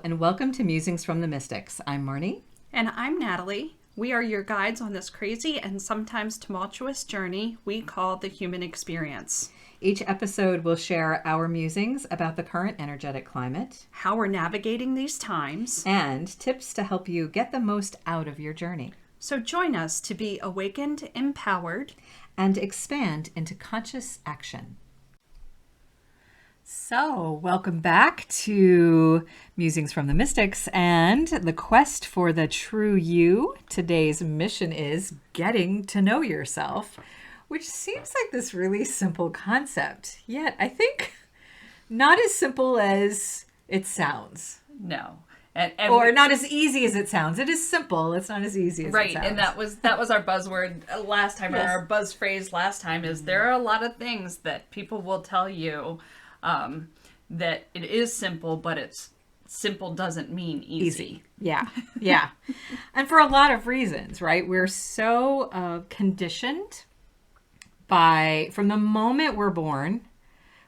and welcome to Musings from the Mystics. I'm Marnie. And I'm Natalie. We are your guides on this crazy and sometimes tumultuous journey we call the human experience. Each episode will share our musings about the current energetic climate, how we're navigating these times, and tips to help you get the most out of your journey. So join us to be awakened, empowered, and expand into conscious action. So, welcome back to Musings from the Mystics and the quest for the true you. Today's mission is getting to know yourself, which seems like this really simple concept. Yet, I think not as simple as it sounds. No. Or not as easy as it sounds. It is simple. It's not as easy as it sounds. Right, and that was our buzzword last time, yes. Or our buzz phrase last time is there are a lot of things that people will tell you that it is simple, but it's simple doesn't mean easy. Yeah. And for a lot of reasons, right? We're so conditioned from the moment we're born,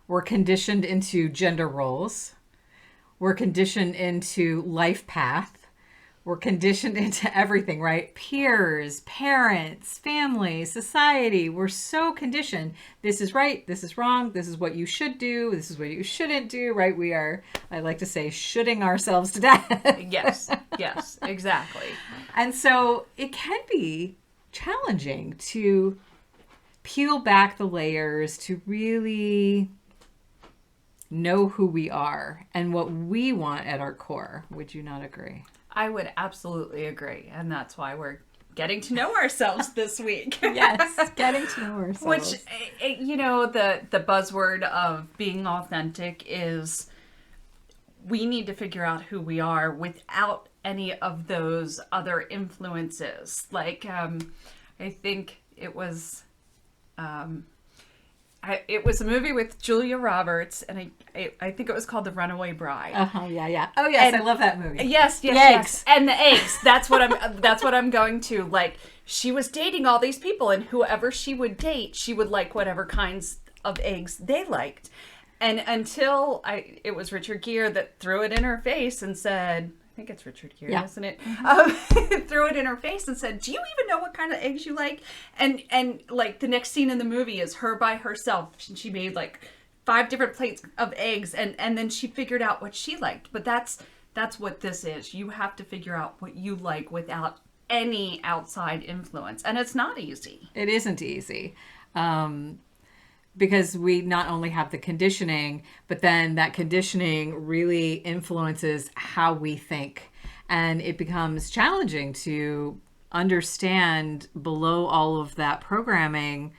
we're conditioned into gender roles. We're conditioned into life path. We're conditioned into everything, right? Peers, parents, family, society. We're so conditioned. This is right. This is wrong. This is what you should do. This is what you shouldn't do, right? We are, I like to say, shoulding ourselves to death. Yes, exactly. And so it can be challenging to peel back the layers, to really know who we are and what we want at our core. Would you not agree? I would absolutely agree. And that's why we're getting to know ourselves this week. Yes, getting to know ourselves. Which, the buzzword of being authentic is we need to figure out who we are without any of those other influences. Like, I think it was... it was a movie with Julia Roberts, and I think it was called The Runaway Bride. Yeah. Oh yes, I love that movie. Yes. And the eggs. That's what I'm going to. Like, she was dating all these people, and whoever she would date, she would like whatever kinds of eggs they liked. And until it was Richard Gere that threw it in her face and said, I think it's Richard Gere, isn't it? Threw it in her face and said, do you even know what kind of eggs you like? And like the next scene in the movie is her by herself. She made like 5 different plates of eggs and then she figured out what she liked. But that's what this is. You have to figure out what you like without any outside influence. And it's not easy. It isn't easy. Because we not only have the conditioning, but then that conditioning really influences how we think. And it becomes challenging to understand below all of that programming,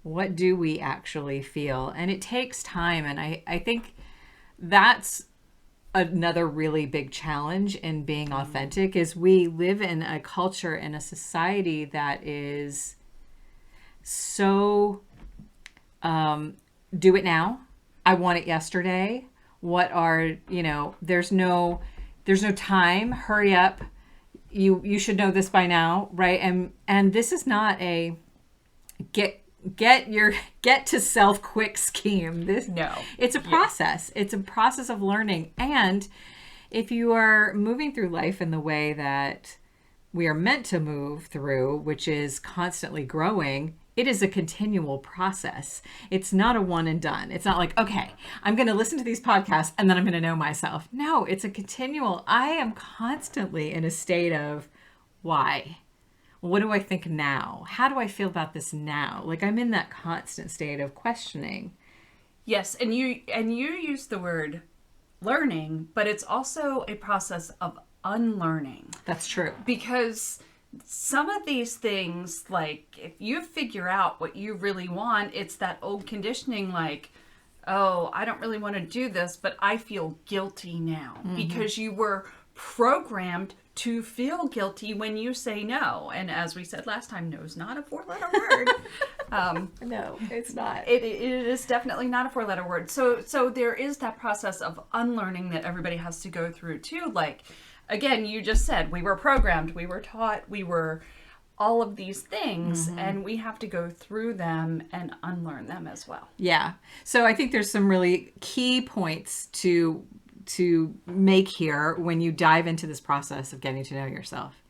what do we actually feel? And it takes time. And I think that's another really big challenge in being authentic is we live in a culture, in a society that is so... do it now. I want it yesterday. There's no time. Hurry up. You should know this by now, right? And this is not a get to self quick scheme. It's a process. Yeah. It's a process of learning. And if you are moving through life in the way that we are meant to move through, which is constantly growing, it is a continual process. It's not a one and done. It's not like, okay, I'm going to listen to these podcasts and then I'm going to know myself. No, it's a continual. I am constantly in a state of why? What do I think now? How do I feel about this now? Like I'm in that constant state of questioning. Yes, and you use the word learning, but it's also a process of unlearning. That's true. Because some of these things, like if you figure out what you really want, it's that old conditioning like, oh, I don't really want to do this, but I feel guilty now. Mm-hmm. Because you were programmed to feel guilty when you say no. And as we said last time, no is not a 4-letter word. No, it's not. It is definitely not a 4-letter word. So there is that process of unlearning that everybody has to go through too. Like, again, you just said we were programmed, we were taught, we were all of these things, and we have to go through them and unlearn them as well. Yeah. So I think there's some really key points to to make here when you dive into this process of getting to know yourself.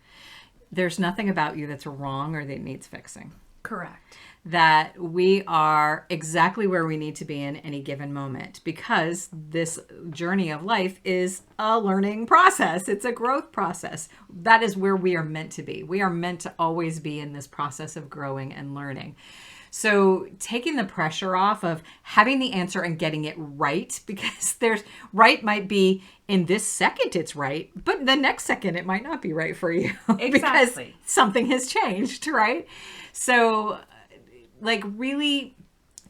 There's nothing about you that's wrong or that needs fixing. Correct. That we are exactly where we need to be in any given moment, because this journey of life is a learning process. It's a growth process. That is where we are meant to be. We are meant to always be in this process of growing and learning. So taking the pressure off of having the answer and getting it right, because there's right might be in this second it's right, but the next second it might not be right for you. Exactly. Because something has changed, right? So like really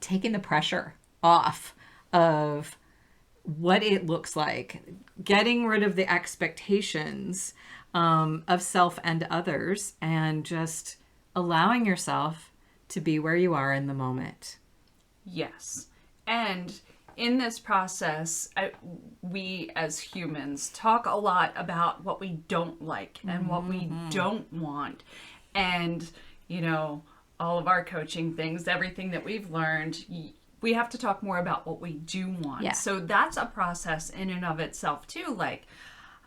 taking the pressure off of what it looks like, getting rid of the expectations of self and others, and just allowing yourself to be where you are in the moment. Yes. And in this process, we as humans talk a lot about what we don't like and what we don't want. And, you know, all of our coaching things, everything that we've learned, we have to talk more about what we do want. Yeah. So that's a process in and of itself too. Like,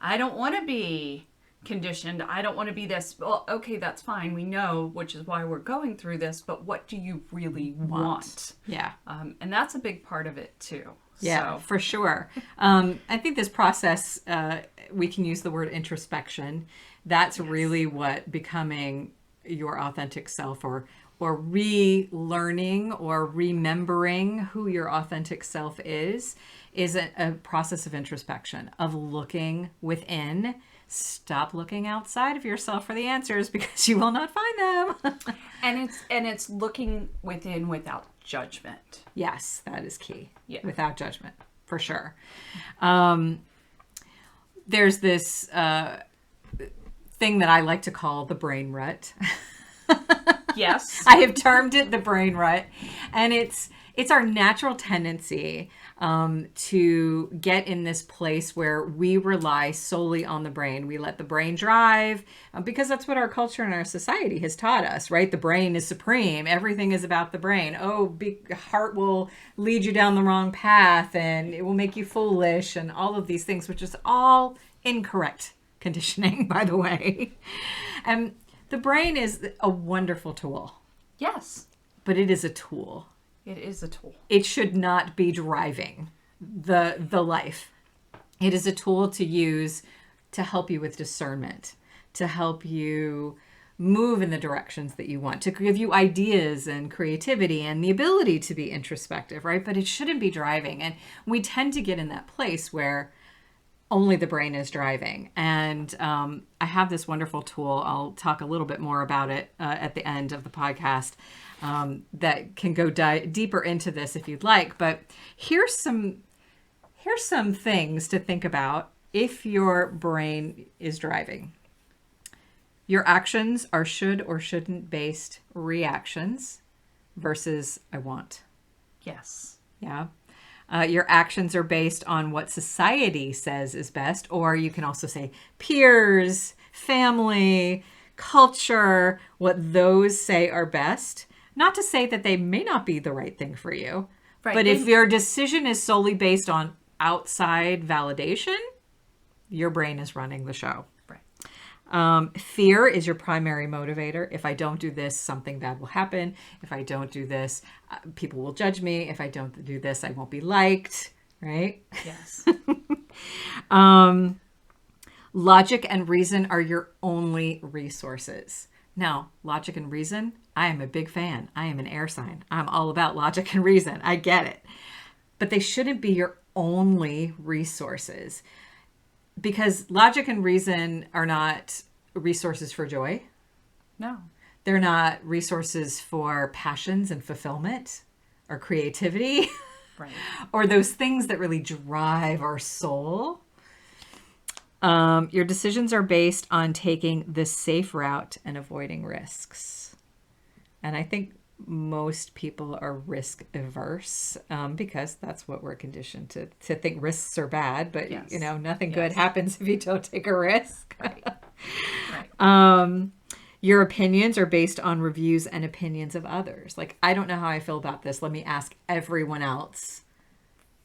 I don't want to be conditioned. I don't want to be this. Well, okay, that's fine. We know, which is why we're going through this, but what do you really want? Yeah. And that's a big part of it too. Yeah, So, for sure. I think this process, we can use the word introspection. That's really what becoming your authentic self, or relearning or remembering who your authentic self is a process of introspection, of looking within. Stop looking outside of yourself for the answers, because you will not find them. and it's looking within without judgment. Yes, that is key. Yeah. Without judgment, for sure. There's this thing that I like to call the brain rut. Yes. I have termed it the brain rut, and it's our natural tendency to get in this place where we rely solely on the brain. We let the brain drive, because that's what our culture and our society has taught us, right? The brain is supreme. Everything is about the brain. Oh, big heart will lead you down the wrong path, and it will make you foolish, and all of these things, which is all incorrect conditioning, by the way. And the brain is a wonderful tool. Yes. But it is a tool. It is a tool. It should not be driving the life. It is a tool to use to help you with discernment, to help you move in the directions that you want, to give you ideas and creativity and the ability to be introspective, right? But it shouldn't be driving. And we tend to get in that place where only the brain is driving. And I have this wonderful tool. I'll talk a little bit more about it at the end of the podcast, that can go deeper into this if you'd like. But here's some things to think about if your brain is driving. Your actions are should or shouldn't based reactions versus I want. Yes. Yeah. Your actions are based on what society says is best, or you can also say peers, family, culture, what those say are best. Not to say that they may not be the right thing for you, Right. but if your decision is solely based on outside validation, your brain is running the show. Fear is your primary motivator. If I don't do this, something bad will happen. If I don't do this, people will judge me. If I don't do this, I won't be liked, right? Yes. Logic and reason are your only resources. Now, logic and reason, I am a big fan. I am an air sign. I'm all about logic and reason. I get it. But they shouldn't be your only resources. Because logic and reason are not resources for joy. No. They're not resources for passions and fulfillment or creativity. Right. Or those things that really drive our soul. Your decisions are based on taking the safe route and avoiding risks. And I think most people are risk averse, because that's what we're conditioned to think risks are bad, but Yes. Nothing good happens if you don't take a risk. Right. Your opinions are based on reviews and opinions of others. Like, I don't know how I feel about this. Let me ask everyone else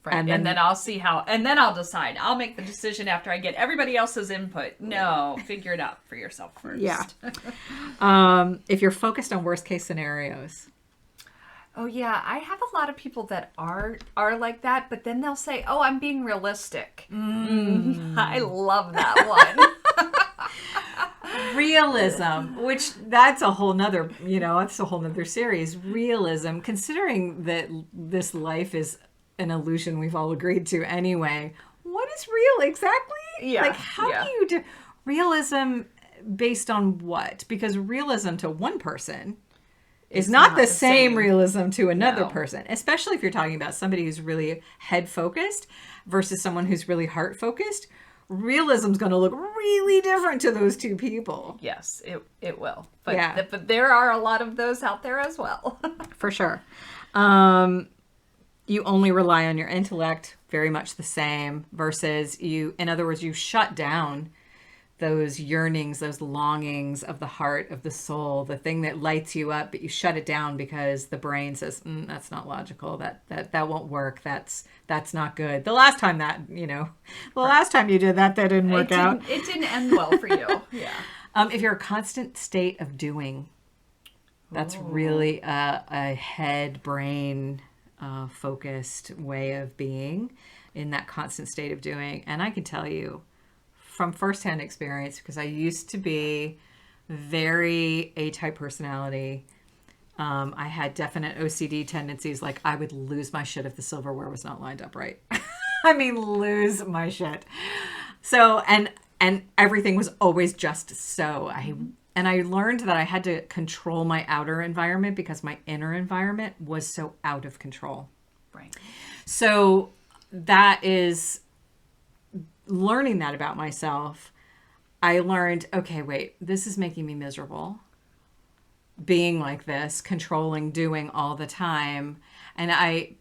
Right. And then I'll see how, and then I'll decide. I'll make the decision after I get everybody else's input. No, figure it out for yourself first. Yeah. If you're focused on worst case scenarios. Oh yeah, I have a lot of people that are like that, but then they'll say, "Oh, I'm being realistic." I love that one. Realism, which that's a whole nother, that's a whole nother series. Realism, considering that this life is an illusion we've all agreed to anyway. What is real exactly? Yeah. Like, how do you do realism based on what? Because realism to one person is not the same realism to another person, especially if you're talking about somebody who's really head focused versus someone who's really heart focused. Realism's going to look really different to those two people. Yes, it will. But but there are a lot of those out there as well. For sure. You only rely on your intellect, very much the same, versus in other words, you shut down those yearnings, those longings of the heart, of the soul, the thing that lights you up, but you shut it down because the brain says, that's not logical. That won't work. That's not good. The last time last time you did that didn't work out. It didn't end well for you. Yeah. If you're a constant state of doing, that's really a head brain focused way of being, in that constant state of doing. And I can tell you from firsthand experience, because I used to be very A-type personality. I had definite OCD tendencies. Like, I would lose my shit if the silverware was not lined up right. I mean, lose my shit. So, and everything was always just so. I learned that I had to control my outer environment because my inner environment was so out of control. Right. So that is learning that about myself. I learned, okay, wait, this is making me miserable. Being like this, controlling, doing all the time. And I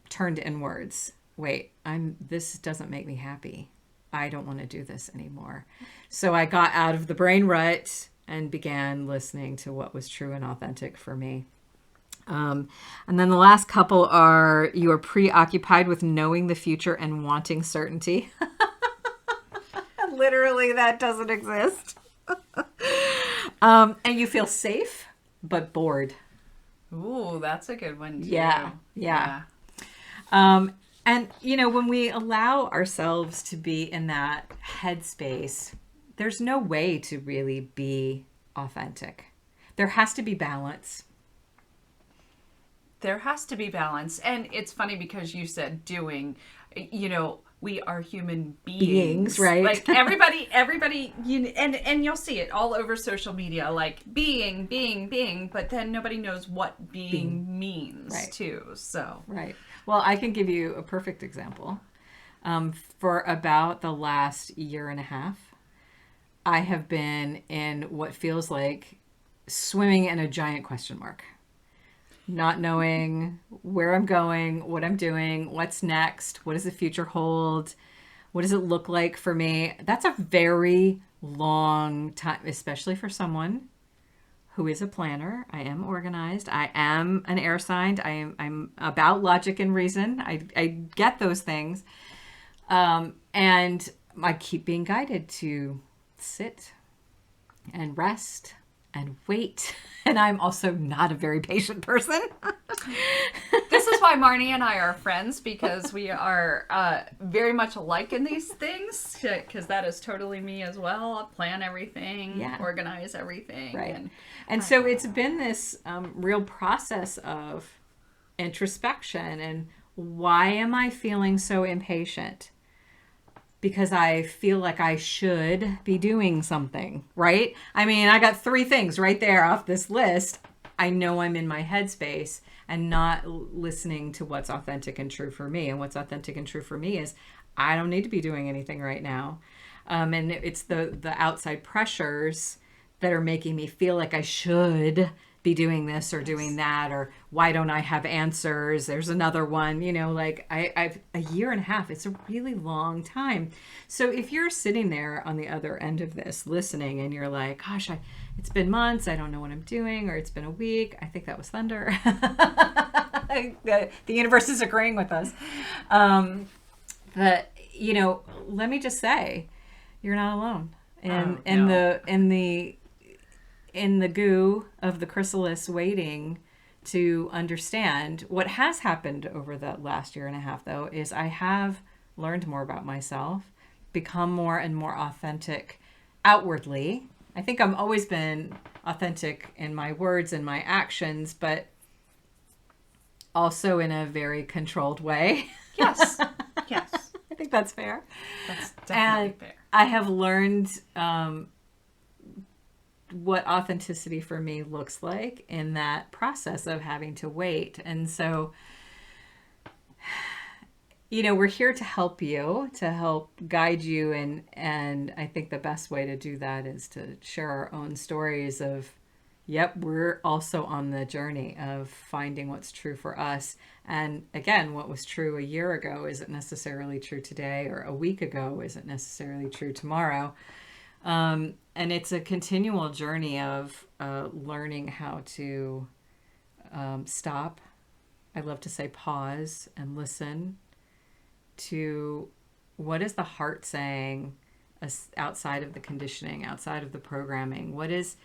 turned inwards. Wait, this doesn't make me happy. I don't want to do this anymore. So I got out of the brain rut and began listening to what was true and authentic for me. And then the last couple are, you are preoccupied with knowing the future and wanting certainty. Literally, that doesn't exist. And you feel safe, but bored. Ooh, that's a good one, too. Yeah. And, when we allow ourselves to be in that headspace, there's no way to really be authentic. There has to be balance. There has to be balance. And it's funny because you said doing, we are human beings, right? Like everybody, and you'll see it all over social media, like being, but then nobody knows what being means, right, too. So, right. Well, I can give you a perfect example. For about the last year and a half, I have been in what feels like swimming in a giant question mark. Not knowing where I'm going, what I'm doing, what's next, what does the future hold, what does it look like for me? That's a very long time, especially for someone who is a planner. I am organized. I am an air sign. I'm about logic and reason. I get those things. And I keep being guided to sit and rest and wait. And I'm also not a very patient person. This is why Marnie and I are friends, because we are very much alike in these things, because that is totally me as well. I plan everything, organize everything. Right. And so it's been this real process of introspection. And why am I feeling so impatient? Because I feel like I should be doing something, right? I mean, I got 3 things right there off this list. I know I'm in my headspace and not listening to what's authentic and true for me. And what's authentic and true for me is I don't need to be doing anything right now. And it's the outside pressures that are making me feel like I should be doing this or doing that, or why don't I have answers? There's another one, like I've a year and a half. It's a really long time. So if you're sitting there on the other end of this listening and you're like, gosh, it's been months, I don't know what I'm doing, or it's been a week, I think that was thunder. The universe is agreeing with us. But let me just say, you're not alone. In the goo of the chrysalis waiting to understand. What has happened over the last year and a half, though, is I have learned more about myself, become more and more authentic outwardly. I think I've always been authentic in my words and my actions, but also in a very controlled way. Yes. Yes. I think that's fair. That's definitely fair. I have learned what authenticity for me looks like in that process of having to wait. And so, we're here to help you, to help guide you. And I think the best way to do that is to share our own stories of, yep, we're also on the journey of finding what's true for us. And again, what was true a year ago isn't necessarily true today, or a week ago isn't necessarily true tomorrow. And it's a continual journey of learning how to stop. I love to say pause and listen to what is the heart saying outside of the conditioning, outside of the programming. What is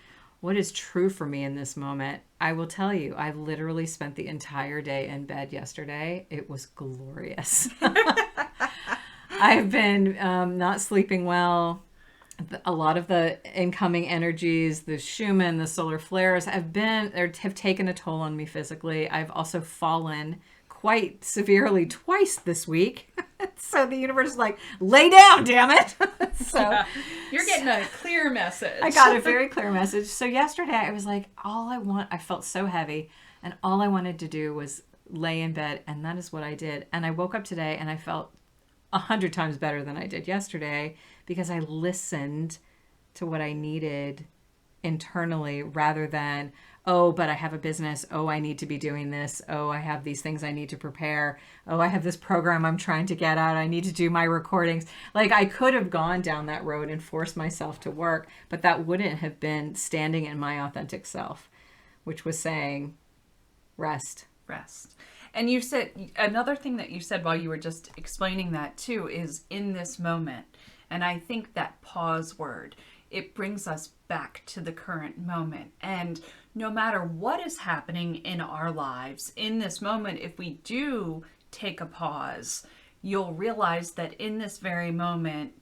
true for me in this moment? I will tell you, I literally spent the entire day in bed yesterday. It was glorious. I've been not sleeping well. A lot of the incoming energies, the Schumann, the solar flares have taken a toll on me physically. I've also fallen quite severely twice this week. So the universe is like, lay down, damn it. You're getting a clear message. I got a very clear message. So yesterday I was like, I felt so heavy, and all I wanted to do was lay in bed, and that is what I did. And I woke up today and I felt 100 times better than I did yesterday, because I listened to what I needed internally rather than, oh, but I have a business. Oh, I need to be doing this. Oh, I have these things I need to prepare. Oh, I have this program I'm trying to get out. I need to do my recordings. Like, I could have gone down that road and forced myself to work, but that wouldn't have been standing in my authentic self, which was saying, rest. And you said, another thing that you said while you were just explaining that too, is in this moment. And I think that pause word, it brings us back to the current moment. And no matter what is happening in our lives, in this moment, if we do take a pause, you'll realize that in this very moment,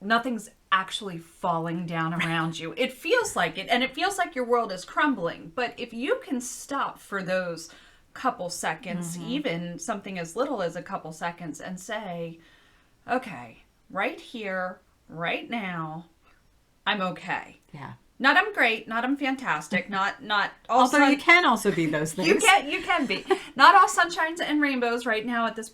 nothing's actually falling down around you. It feels like it, and it feels like your world is crumbling. But if you can stop for those couple seconds, even something as little as a couple seconds, and say, okay, right here, right now, I'm okay. Yeah. Not I'm great, not I'm fantastic, not all although you can also be those things. You can be. Not all sunshines and rainbows right now at this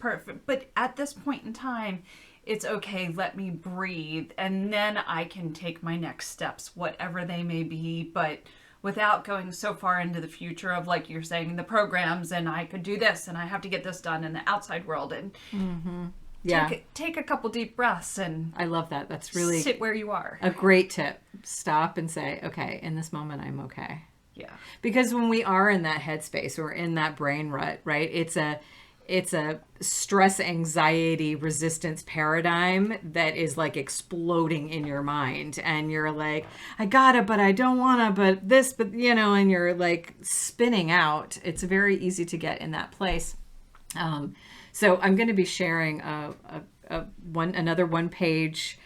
but at this point in time, it's okay, let me breathe, and then I can take my next steps, whatever they may be, but without going so far into the future of, like you're saying, the programs, and I could do this, and I have to get this done in the outside world, and take a couple deep breaths, and I love that. That's really sit where you are. A great tip. Stop and say, okay, in this moment, I'm okay. Yeah. Because when we are in that headspace or in that brain rut, right, it's a stress, anxiety, resistance paradigm that is like exploding in your mind. And you're like, I gotta, but I don't wanna, but this, but and you're like spinning out. It's very easy to get in that place. So I'm going to be sharing another one-page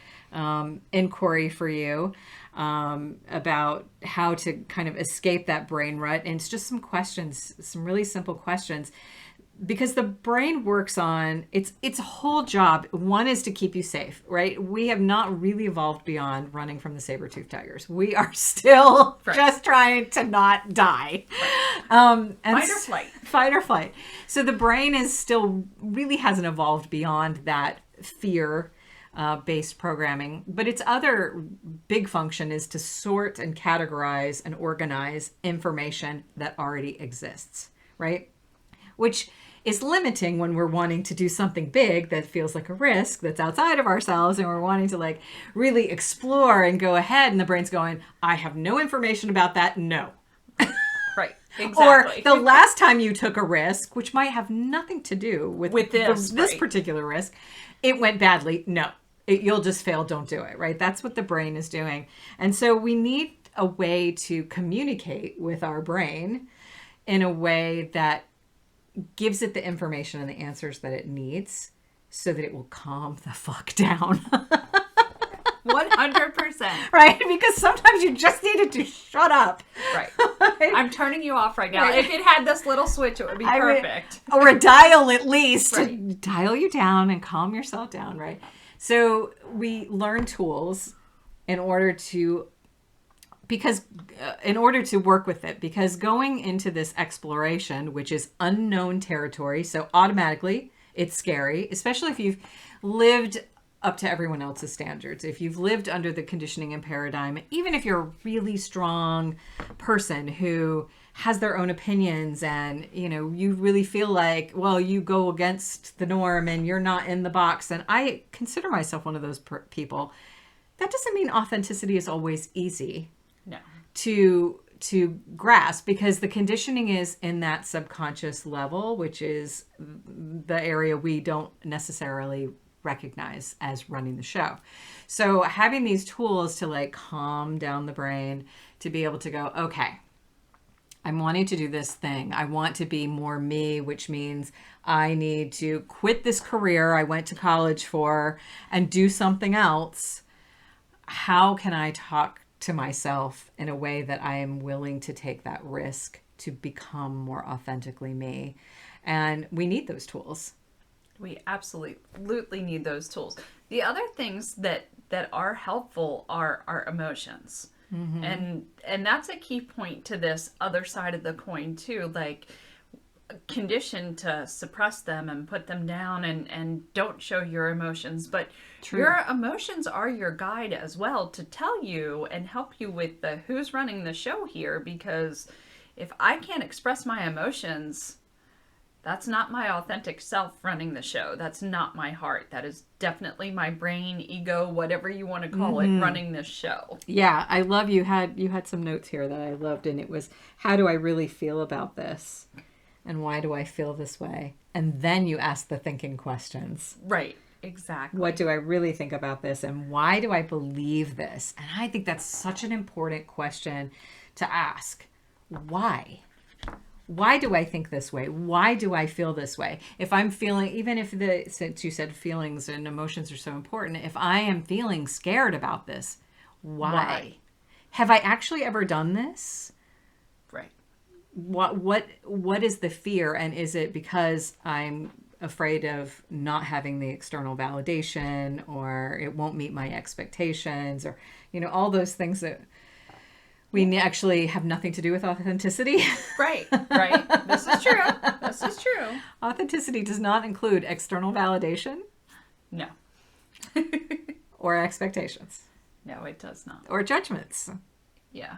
inquiry for you about how to kind of escape that brain rut. And it's just some questions, some really simple questions, because the brain works on its whole job. One is to keep you safe, right? We have not really evolved beyond running from the saber-toothed tigers. We are still just trying to not die. And fight or flight. So the brain is still really hasn't evolved beyond that fear based programming. But its other big function is to sort and categorize and organize information that already exists, right? Which is limiting when we're wanting to do something big that feels like a risk that's outside of ourselves, and we're wanting to like really explore and go ahead, and the brain's going, I have no information about that. No. Right. Or Exactly. the last time you took a risk, which might have nothing to do with this, this right. particular risk, it went badly. No, you'll just fail. Don't do it. Right. That's what the brain is doing. And so we need a way to communicate with our brain in a way that gives it the information and the answers that it needs so that it will calm the fuck down. 100%. Right? Because sometimes you just needed to shut up. Right. I'm turning you off right now. Right. If it had this little switch, it would be perfect. Or a dial at least to Right. dial you down and calm yourself down, right? So we learn tools in order to work with it, because going into this exploration, which is unknown territory, so automatically it's scary, especially if you've lived up to everyone else's standards. If you've lived under the conditioning and paradigm, even if you're a really strong person who has their own opinions and, you really feel like, well, you go against the norm and you're not in the box. And I consider myself one of those people. That doesn't mean authenticity is always easy. No. To grasp, because the conditioning is in that subconscious level, which is the area we don't necessarily recognize as running the show. So having these tools to like calm down the brain, to be able to go, okay, I'm wanting to do this thing. I want to be more me, which means I need to quit this career I went to college for and do something else. How can I talk to myself in a way that I am willing to take that risk to become more authentically me? And we need those tools. We absolutely need those tools. The other things that are helpful are our emotions. Mm-hmm. And that's a key point to this other side of the coin too. Like, conditioned to suppress them and put them down and don't show your emotions. But True. Your emotions are your guide as well, to tell you and help you with the who's running the show here. Because if I can't express my emotions, that's not my authentic self running the show. That's not my heart. That is definitely my brain, ego, whatever you want to call it, running this show. Yeah, I love you had some notes here that I loved, and it was, how do I really feel about this? And why do I feel this way? And then you ask the thinking questions. Right, exactly. What do I really think about this? And why do I believe this? And I think that's such an important question to ask. Why? Why do I think this way? Why do I feel this way? If I'm feeling, even if since you said feelings and emotions are so important, if I am feeling scared about this, why? Have I actually ever done this? Right. What is the fear? And is it because I'm afraid of not having the external validation, or it won't meet my expectations, or, all those things that we actually have nothing to do with authenticity. Right. This is true. Authenticity does not include external validation. No. Or expectations. No, it does not. Or judgments. Yeah.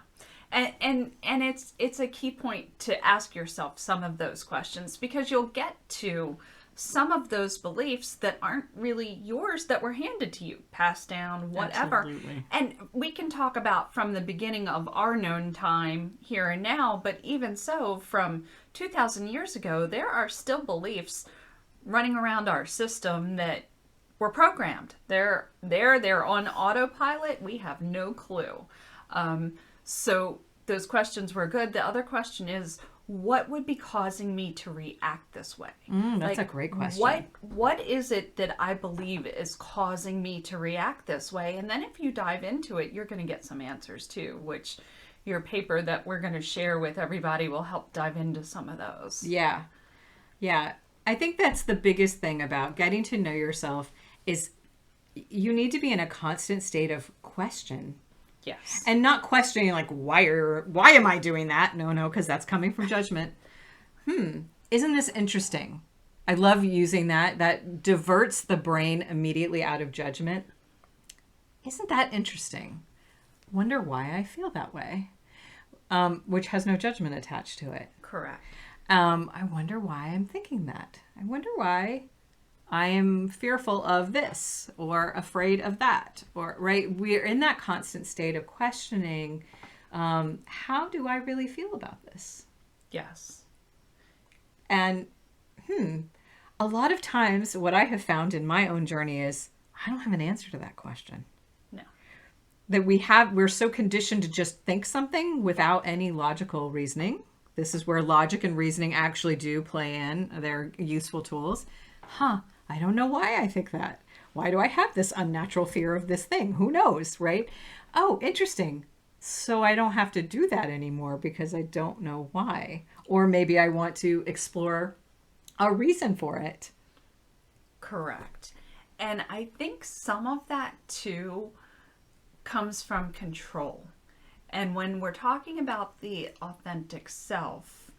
And it's a key point to ask yourself some of those questions, because you'll get to some of those beliefs that aren't really yours, that were handed to you, passed down, whatever. Absolutely. And we can talk about from the beginning of our known time here and now, but even so, from 2,000 years ago, there are still beliefs running around our system that were programmed. They're on autopilot. We have no clue. So those questions were good. The other question is, what would be causing me to react this way? That's a great question. What is it that I believe is causing me to react this way? And then if you dive into it, you're going to get some answers too, which your paper that we're going to share with everybody will help dive into some of those. Yeah. I think that's the biggest thing about getting to know yourself, is you need to be in a constant state of question. Yes. And not questioning like, why am I doing that? No, because that's coming from judgment. Isn't this interesting? I love using that. That diverts the brain immediately out of judgment. Isn't that interesting? Wonder why I feel that way. Which has no judgment attached to it. Correct. I wonder why I'm thinking that. I wonder why I am fearful of this or afraid of that, or right. We're in that constant state of questioning How do I really feel about this? Yes. And a lot of times what I have found in my own journey is I don't have an answer to that question. No. That we're so conditioned to just think something without any logical reasoning. This is where logic and reasoning actually do play in. They're useful tools. I don't know why I think that. Why do I have this unnatural fear of this thing? Who knows, right? Oh, interesting. So I don't have to do that anymore because I don't know why. Or maybe I want to explore a reason for it. Correct. And I think some of that too comes from control. And when we're talking about the authentic self,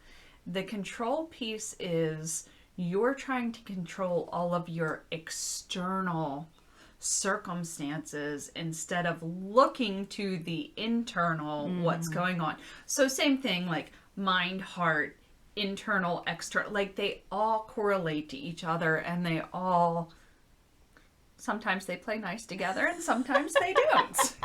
the control piece is you're trying to control all of your external circumstances instead of looking to the internal what's going on. So same thing, like mind, heart, internal, external, like they all correlate to each other, and they all sometimes they play nice together and sometimes they don't.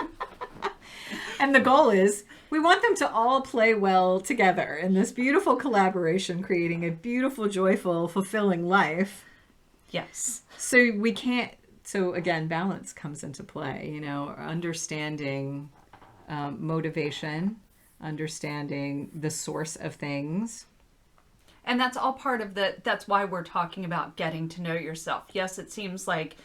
And the goal is we want them to all play well together in this beautiful collaboration, creating a beautiful, joyful, fulfilling life. Yes. So again, balance comes into play, understanding motivation, understanding the source of things. And that's all part of that's why we're talking about getting to know yourself. Yes, it seems like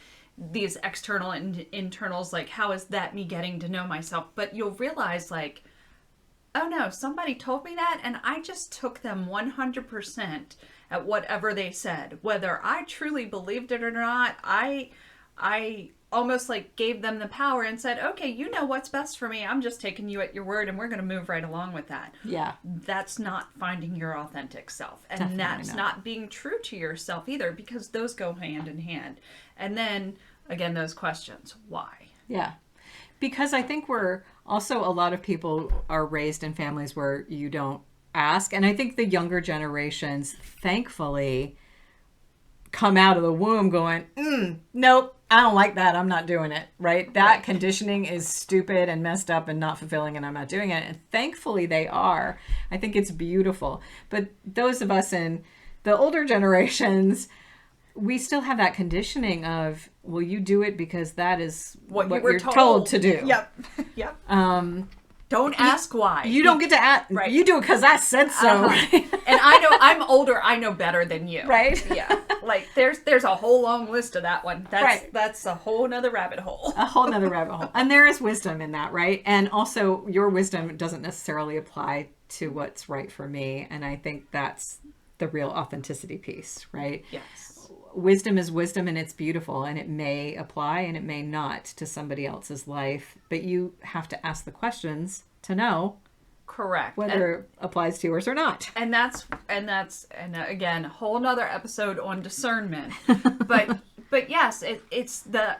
these external and internals, like, how is that me getting to know myself? But you'll realize, like, oh no, somebody told me that and I just took them 100% at whatever they said. Whether I truly believed it or not, I almost like gave them the power and said, okay, you know what's best for me. I'm just taking you at your word and we're going to move right along with that. Yeah. That's not finding your authentic self. And Definitely that's not being true to yourself either, because those go hand in hand. And then again, those questions, why? Yeah. Because I think a lot of people are raised in families where you don't ask. And I think the younger generations, thankfully, come out of the womb going, nope, I don't like that. I'm not doing it. Right? That conditioning is stupid and messed up and not fulfilling, and I'm not doing it. And thankfully they are. I think it's beautiful. But those of us in the older generations, we still have that conditioning of, well, you do it because that is what you're told to do. Yep. Yep. Don't ask why. You don't get to ask. Right. You do it because I said so. And I know I'm older. I know better than you. Right. Yeah. Like there's a whole long list of that one. That's a whole nother rabbit hole. A whole nother rabbit hole. And there is wisdom in that, right? And also your wisdom doesn't necessarily apply to what's right for me. And I think that's the real authenticity piece, right? Yes. Wisdom is wisdom, and it's beautiful, and it may apply and it may not to somebody else's life, but you have to ask the questions to know correct whether it applies to yours or not. And that's again a whole nother episode on discernment. but yes, it's the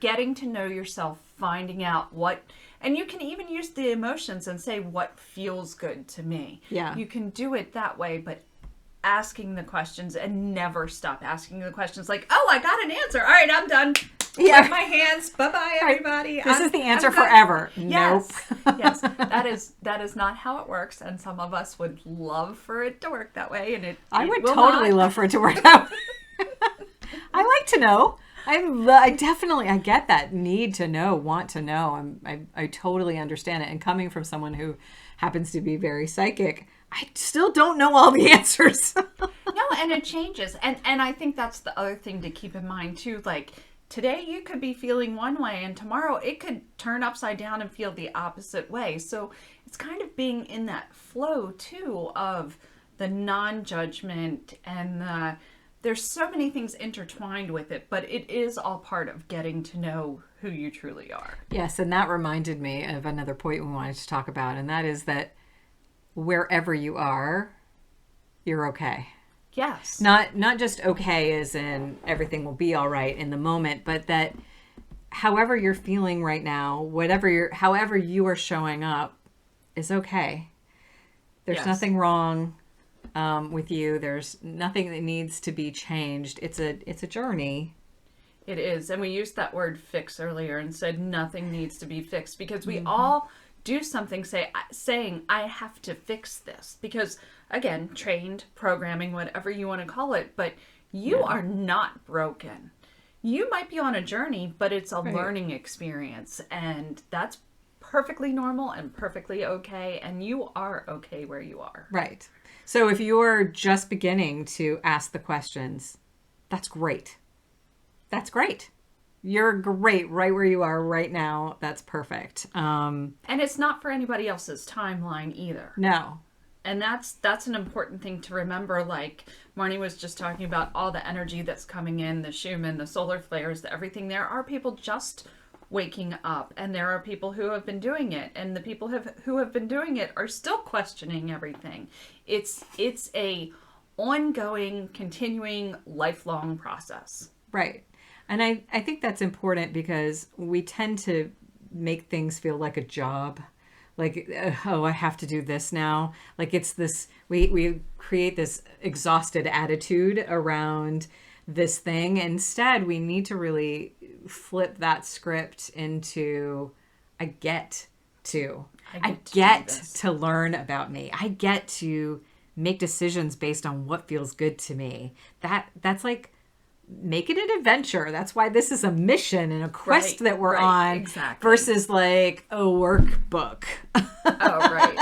getting to know yourself, finding out what, and you can even use the emotions and say what feels good to me. Yeah. You can do it that way, but asking the questions and never stop asking the questions, like, oh, I got an answer. All right, I'm done. Yeah. My hands. Bye-bye, everybody. This is the answer forever. Yes. Nope. Yes. That is not how it works. And some of us would love for it to work that way. And I would totally love for it to work that way. I like to know. I get that need to know, want to know. I totally understand it. And coming from someone who happens to be very psychic, I still don't know all the answers. No, and it changes. And I think that's the other thing to keep in mind too. Like today you could be feeling one way and tomorrow it could turn upside down and feel the opposite way. So it's kind of being in that flow too of the non-judgment and there's so many things intertwined with it, but it is all part of getting to know who you truly are. Yes, and that reminded me of another point we wanted to talk about, and that is that wherever you are, you're okay. Yes. Not just okay as in everything will be all right in the moment, but that however you're feeling right now, however you are showing up is okay. There's nothing wrong with you. There's nothing that needs to be changed. It's a journey. It is. And we used that word fix earlier and said nothing needs to be fixed because we all do something, saying, I have to fix this. Because, again, trained, programming, whatever you want to call it, but you are not broken. You might be on a journey, but it's a learning experience. And that's perfectly normal and perfectly okay. And you are okay where you are. Right. So if you're just beginning to ask the questions, that's great. That's great. You're great right where you are right now. That's perfect. And it's not for anybody else's timeline either. No. And that's an important thing to remember. Like Marnie was just talking about all the energy that's coming in, the Schumann, the solar flares, everything. There are people just waking up, and there are people who have been doing it, and the people who have been doing it are still questioning everything. It's a ongoing, continuing, lifelong process. Right. And I think that's important because we tend to make things feel like a job. Like, oh, I have to do this now. Like it's this, we create this exhausted attitude around this thing. Instead, we need to really flip that script into, I get to learn about me. I get to make decisions based on what feels good to me. That's like, make it an adventure. That's why this is a mission and a quest that we're on, exactly. Versus like a workbook. Oh, right.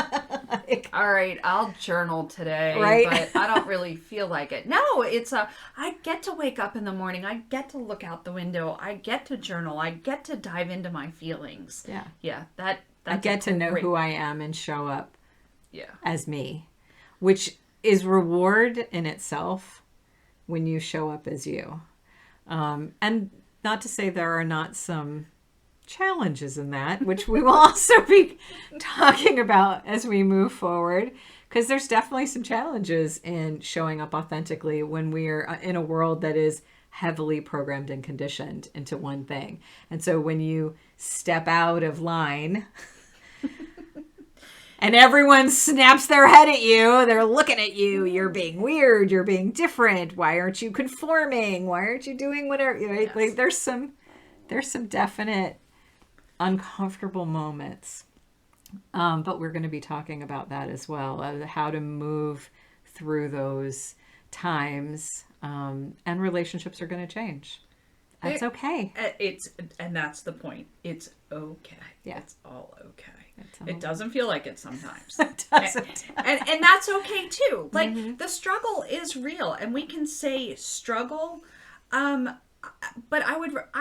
All right, I'll journal today, but I don't really feel like it. No, it's I get to wake up in the morning. I get to look out the window. I get to journal. I get to dive into my feelings. Yeah. Yeah, that's I get to know who I am and show up as me, which is reward in itself when you show up as you. And not to say there are not some challenges in that, which we will also be talking about as we move forward, because there's definitely some challenges in showing up authentically when we are in a world that is heavily programmed and conditioned into one thing. And so when you step out of line and everyone snaps their head at you, they're looking at you, you're being weird, you're being different, why aren't you conforming, why aren't you doing whatever, right? Yes. Like there's some definite uncomfortable moments, but we're going to be talking about that as well, how to move through those times, and relationships are going to change. That's okay. And that's the point. It's okay. Yeah. It's all okay. It doesn't feel like it sometimes. It doesn't. And that's okay too. Like the struggle is real, and we can say struggle. But I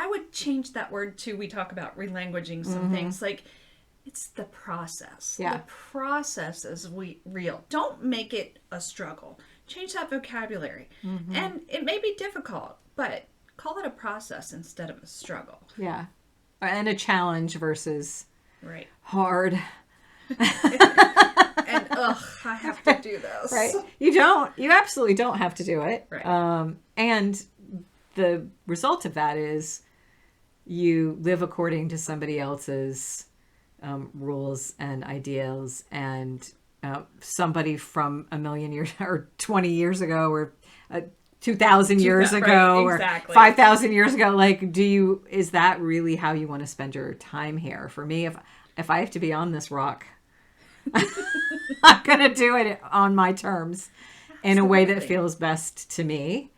would change that word to, we talk about relanguaging some things, like it's the process. Yeah. The process is real. Don't make it a struggle. Change that vocabulary. And it may be difficult, but call it a process instead of a struggle. Yeah. And a challenge versus hard. And I have to do this. Right. You absolutely don't have to do it. Right. And the result of that is you live according to somebody else's rules and ideals, and somebody from a million years or 20 years ago or 2,000 years ago or 5,000 years ago, like, is that really how you want to spend your time here? For me, if I have to be on this rock, I'm going to do it on my terms in a way that feels best to me.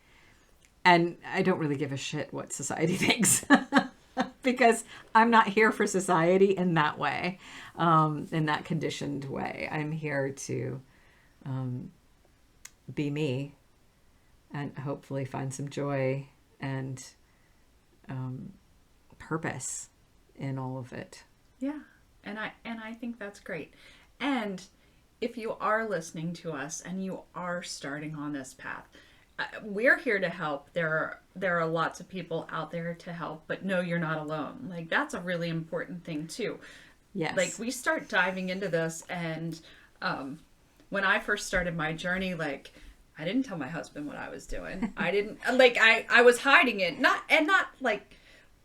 And I don't really give a shit what society thinks because I'm not here for society in that way, in that conditioned way. I'm here to be me and hopefully find some joy and purpose in all of it. Yeah. And I think that's great. And if you are listening to us and you are starting on this path, we're here to help. There are lots of people out there to help, but no, you're not alone. Like, that's a really important thing too. Yes. Like, we start diving into this, and when I first started my journey, like, I didn't tell my husband what I was doing. I didn't, like, I was hiding it, not like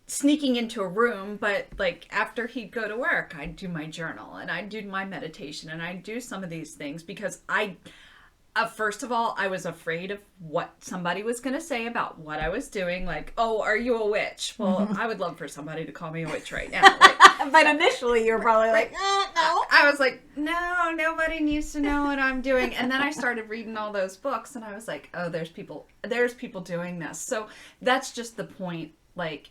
sneaking into a room, but like after he'd go to work, I'd do my journal and I'd do my meditation and I'd do some of these things because first of all, I was afraid of what somebody was going to say about what I was doing. Like, oh, are you a witch? Well, I would love for somebody to call me a witch right now. Like, But initially you were probably like, no. I was like, no, nobody needs to know what I'm doing. And then I started reading all those books, and I was like, oh, there's people doing this. So that's just the point. Like,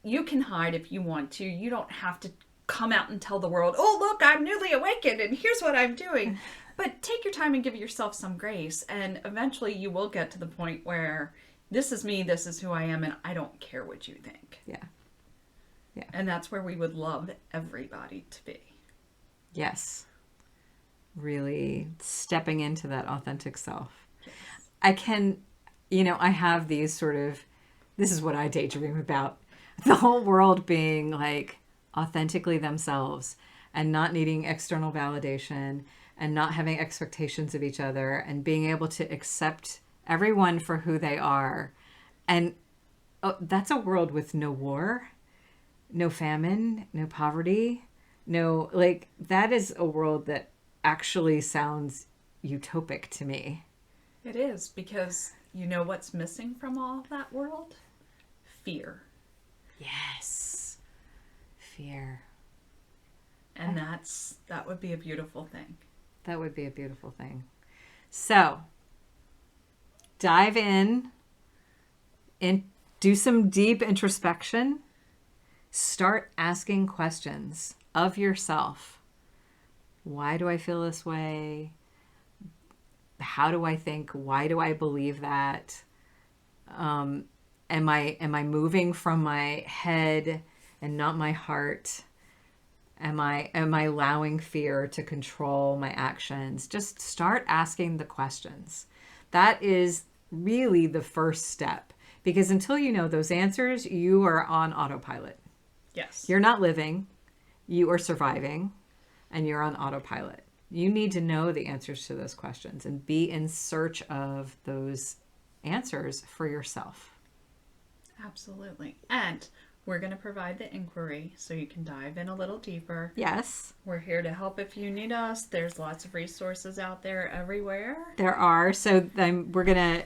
you can hide if you want to. You don't have to come out and tell the world, oh, look, I'm newly awakened, and here's what I'm doing. But take your time and give yourself some grace, and eventually you will get to the point where this is me, this is who I am, and I don't care what you think. Yeah. Yeah. And that's where we would love everybody to be. Yes. Really stepping into that authentic self. Yes. I can, I have these sort of, this is what I daydream about. The whole world being like authentically themselves and not needing external validation and not having expectations of each other and being able to accept everyone for who they are. And that's a world with no war, no famine, no poverty, that is a world that actually sounds utopic to me. It is, because you know what's missing from all that world? Fear. Yes. Fear. And that would be a beautiful thing. That would be a beautiful thing. So, dive in and do some deep introspection. Start asking questions of yourself. Why do I feel this way? How do I think? Why do I believe that? Am I moving from my head and not my heart? Am I allowing fear to control my actions? Just start asking the questions. That is really the first step, because until you know those answers, you are on autopilot. Yes. You're not living, you are surviving, and you're on autopilot. You need to know the answers to those questions and be in search of those answers for yourself. Absolutely. And we're going to provide the inquiry so you can dive in a little deeper. Yes. We're here to help if you need us. There's lots of resources out there everywhere. There are. So we're going to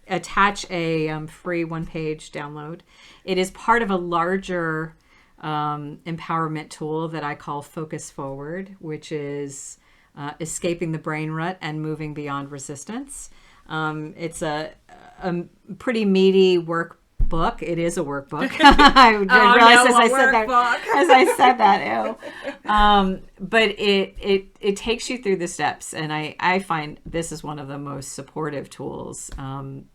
attach a free one-page download. It is part of a larger empowerment tool that I call Focus Forward, which is escaping the brain rut and moving beyond resistance. It's a pretty meaty workbook. It is a workbook. I didn't realize as I said that. But it takes you through the steps, and I find this is one of the most supportive tools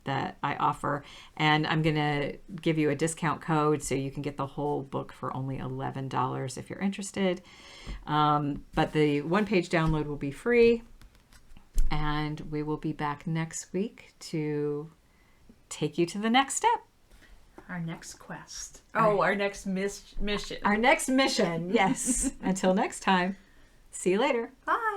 that I offer. And I'm going to give you a discount code so you can get the whole book for only $11 if you're interested. But the one-page download will be free, and we will be back next week to take you to the next step. Our next quest. Our next mission. Our next mission, yes. Until next time. See you later. Bye.